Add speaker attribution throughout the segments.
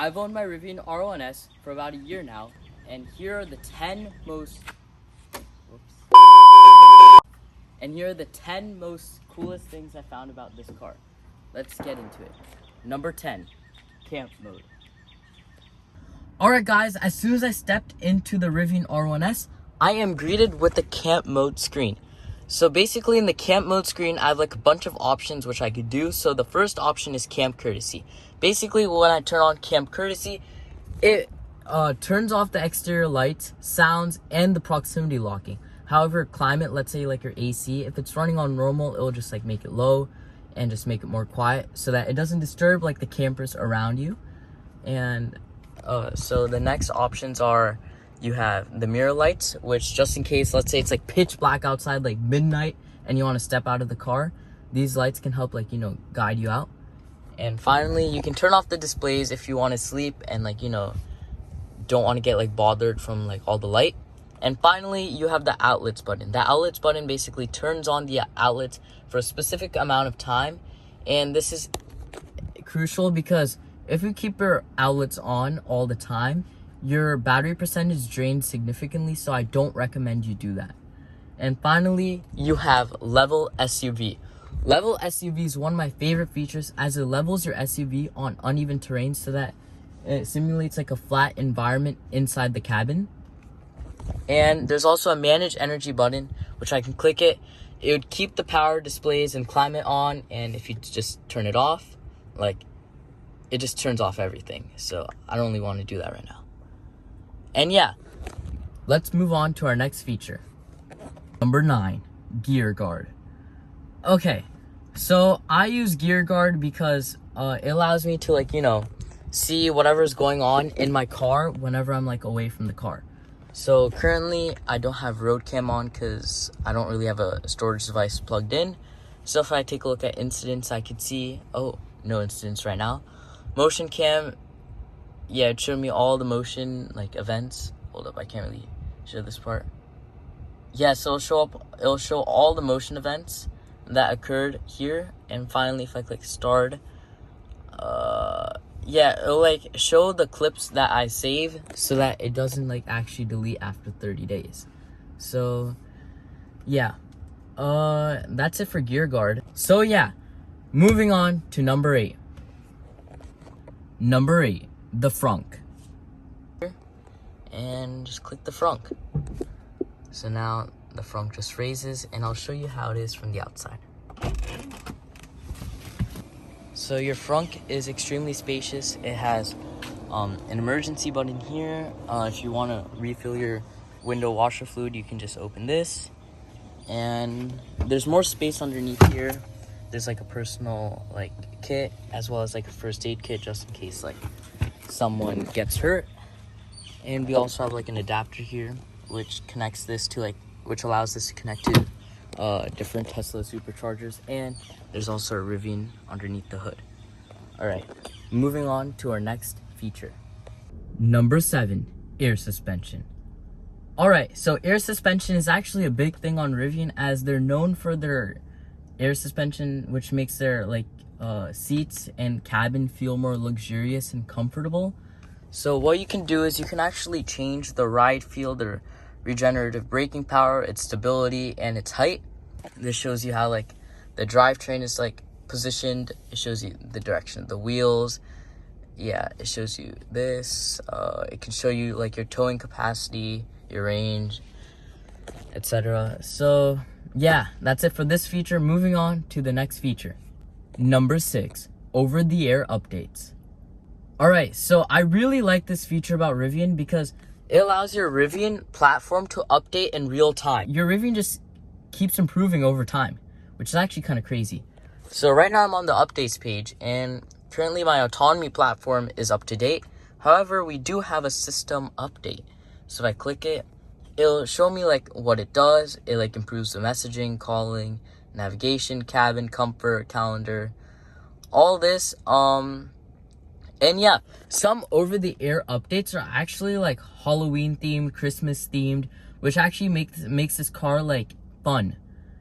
Speaker 1: I've owned my RIVIAN R1S for about a year now, and here are the 10 most coolest things I found about this car. Let's get into it. Number 10, camp mode. Alright guys, as soon as I stepped into the RIVIAN R1S, I am greeted with the camp mode screen. So basically in the camp mode screen, I have like a bunch of options which I could do. So the first option is camp courtesy. Basically when I turn on camp courtesy, it turns off the exterior lights, sounds, and the proximity locking. However, climate, let's say like your AC, if it's running on normal, it'll just like make it low and just make it more quiet so that it doesn't disturb like the campers around you. And so the next options are, you have the mirror lights, which just in case, let's say it's like pitch black outside, like midnight, and you want to step out of the car, these lights can help like, guide you out. And finally, you can turn off the displays if you want to sleep and like, don't want to get like bothered from like all the light. And finally, you have the outlets button. The outlets button basically turns on the outlets for a specific amount of time. And this is crucial because if you keep your outlets on all the time, your battery percentage drains significantly, so I don't recommend you do that. And finally, you have level SUV. Level SUV is one of my favorite features as it levels your SUV on uneven terrain so that it simulates like a flat environment inside the cabin. And there's also a manage energy button, which I can click it. It would keep the power displays and climate on, and if you just turn it off, like it just turns off everything. So I don't really want to do that right now. And yeah, let's move on to our next feature. Number 9, gear guard. Okay, so I use gear guard because it allows me to like, see whatever's going on in my car whenever I'm like away from the car. So currently I don't have road cam on because I don't really have a storage device plugged in. So if I take a look at incidents, I could see, oh, no incidents right now. Motion cam, yeah, it showed me all the motion like events. Hold up, I can't really show this part. Yeah, so it'll show all the motion events that occurred here. And finally, if I click start, yeah, it'll like show the clips that I save so that it doesn't like actually delete after 30 days. So yeah, that's it for gear guard. So yeah, moving on to number 8. Number 8, the Frunk. And just click the Frunk. So now the Frunk just raises, and I'll show you how it is from the outside. So your Frunk is extremely spacious. It has an emergency button here. If you want to refill your window washer fluid, you can just open this. And there's more space underneath here. There's like a personal like kit as well as like a first aid kit just in case like someone gets hurt. And we also have like an adapter here which connects this to like, which allows this to connect to different Tesla superchargers. And there's also a Rivian underneath the hood. All right, moving on to our next feature. Number 7, air suspension. All right, so air suspension is actually a big thing on Rivian as they're known for their air suspension, which makes their like seats and cabin feel more luxurious and comfortable. So what you can do is you can actually change the ride feel, the regenerative braking power, its stability, and its height. This shows you how like the drivetrain is like positioned. It shows you the direction of the wheels. Yeah, it shows you this. It can show you like your towing capacity, your range, etc. So yeah, that's it for this feature. Moving on to the next feature. Number 6, over-the-air updates. Alright, so I really like this feature about Rivian because it allows your Rivian platform to update in real time. Your Rivian just keeps improving over time, which is actually kind of crazy. So right now I'm on the updates page, and currently my autonomy platform is up to date. However, we do have a system update. So if I click it, it'll show me like what it does. It like improves the messaging, calling, navigation, cabin, comfort, calendar, all this. And yeah, some over-the-air updates are actually like Halloween themed, Christmas themed, which actually makes this car like fun.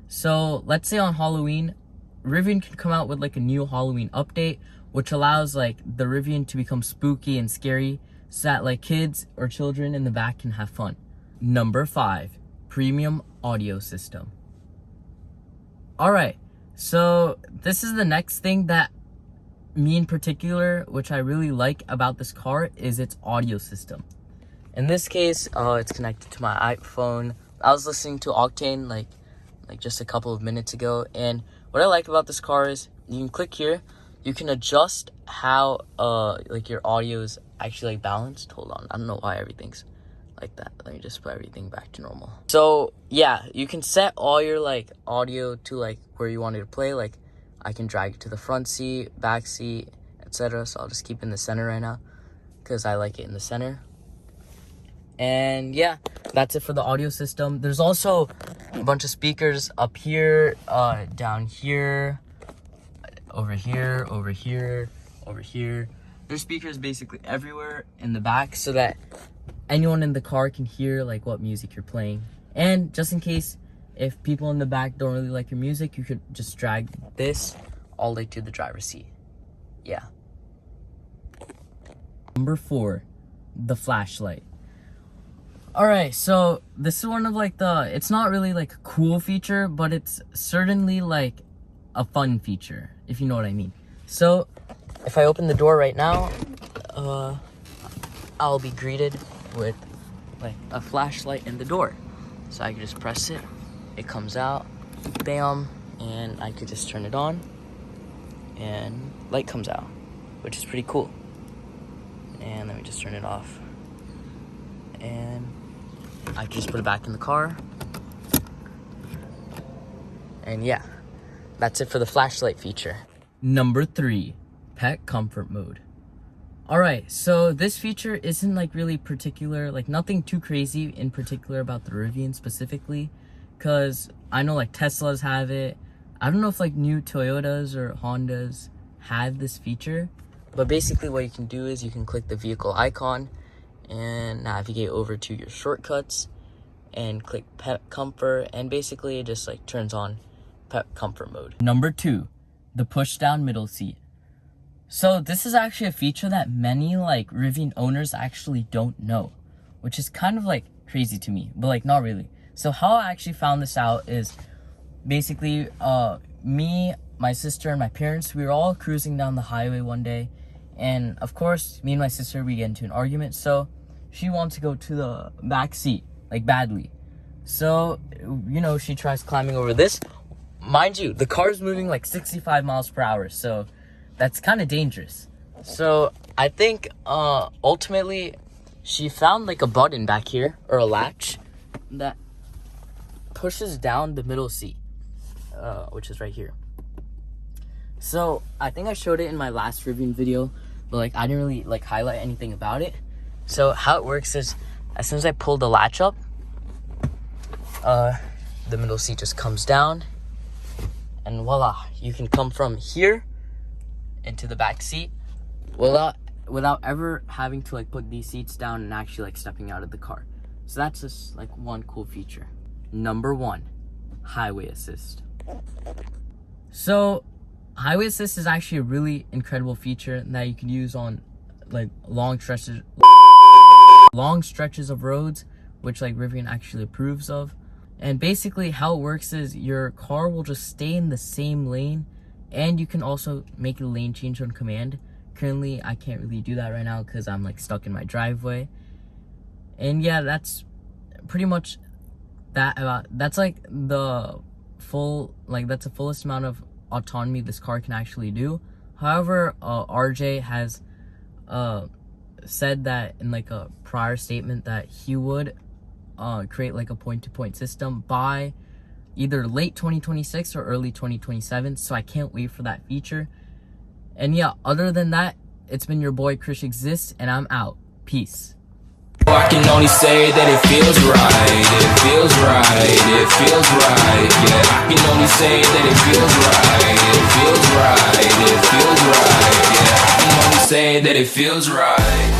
Speaker 1: So let's say on Halloween, Rivian could come out with like a new Halloween update which allows like the Rivian to become spooky and scary so that like kids or children in the back can have fun. Number 5, premium audio system. Alright, so this is the next thing that me in particular, which I really like about this car, is its audio system. In this case, it's connected to my iPhone. I was listening to Octane like just a couple of minutes ago, and what I like about this car is you can click here, you can adjust how like your audio is actually like balanced. Hold on, I don't know why everything's like that. Let me just put everything back to normal. So yeah, you can set all your like audio to like where you want it to play. Like I can drag it to the front seat, back seat, etc. So I'll just keep it in the center right now because I like it in the center. And yeah, that's it for the audio system. There's also a bunch of speakers up here, down here, over here, over here, over here. There's speakers basically everywhere in the back so that anyone in the car can hear like what music you're playing. And just in case if people in the back don't really like your music, you could just drag this all the way to the driver's seat. Yeah. Number 4, the flashlight. Alright, so this is one of like it's not really like a cool feature, but it's certainly like a fun feature, if you know what I mean. So if I open the door right now, I'll be greeted with like a flashlight in the door. So I can just press it, it comes out, bam, and I could just turn it on and light comes out, which is pretty cool. And let me just turn it off, and I can just put it back in the car. And yeah, that's it for the flashlight feature. Number 3, pet comfort mode. Alright, so this feature isn't like really particular, like nothing too crazy in particular about the Rivian specifically, because I know like Teslas have it. I don't know if like new Toyotas or Hondas have this feature, but basically what you can do is you can click the vehicle icon and navigate over to your shortcuts and click pet comfort, and basically it just like turns on pet comfort mode. Number 2, the push down middle seat. So this is actually a feature that many like Rivian owners actually don't know, which is kind of like crazy to me, but like not really. So how I actually found this out is basically me, my sister, and my parents, we were all cruising down the highway one day, and of course me and my sister, we get into an argument. So she wants to go to the back seat like badly, so you know, she tries climbing over this. Mind you, the car's moving like 65 miles per hour, so that's kind of dangerous. So I think ultimately she found like a button back here, or a latch, that pushes down the middle seat, which is right here. So I think I showed it in my last Rivian video, but like I didn't really like highlight anything about it. So how it works is, as soon as I pull the latch up, the middle seat just comes down, and voila, you can come from here into the back seat without ever having to like put these seats down and actually like stepping out of the car. So that's just like one cool feature. Number 1, highway assist. So highway assist is actually a really incredible feature that you can use on like long stretches of roads, which like Rivian actually approves of. And basically how it works is your car will just stay in the same lane, and you can also make a lane change on command. Currently I can't really do that right now because I'm like stuck in my driveway. And yeah, that's pretty much that's like the full, like that's the fullest amount of autonomy this car can actually do. However, RJ has said that in like a prior statement that he would create like a point-to-point system by either late 2026 or early 2027, so I can't wait for that feature. And yeah, other than that, it's been your boy Krish Exists, and I'm out. Peace.
Speaker 2: I can only say that it feels right, it feels right, it feels right, yeah. I can only say that it feels right, it feels right, it feels right, yeah. I can only say that it feels right.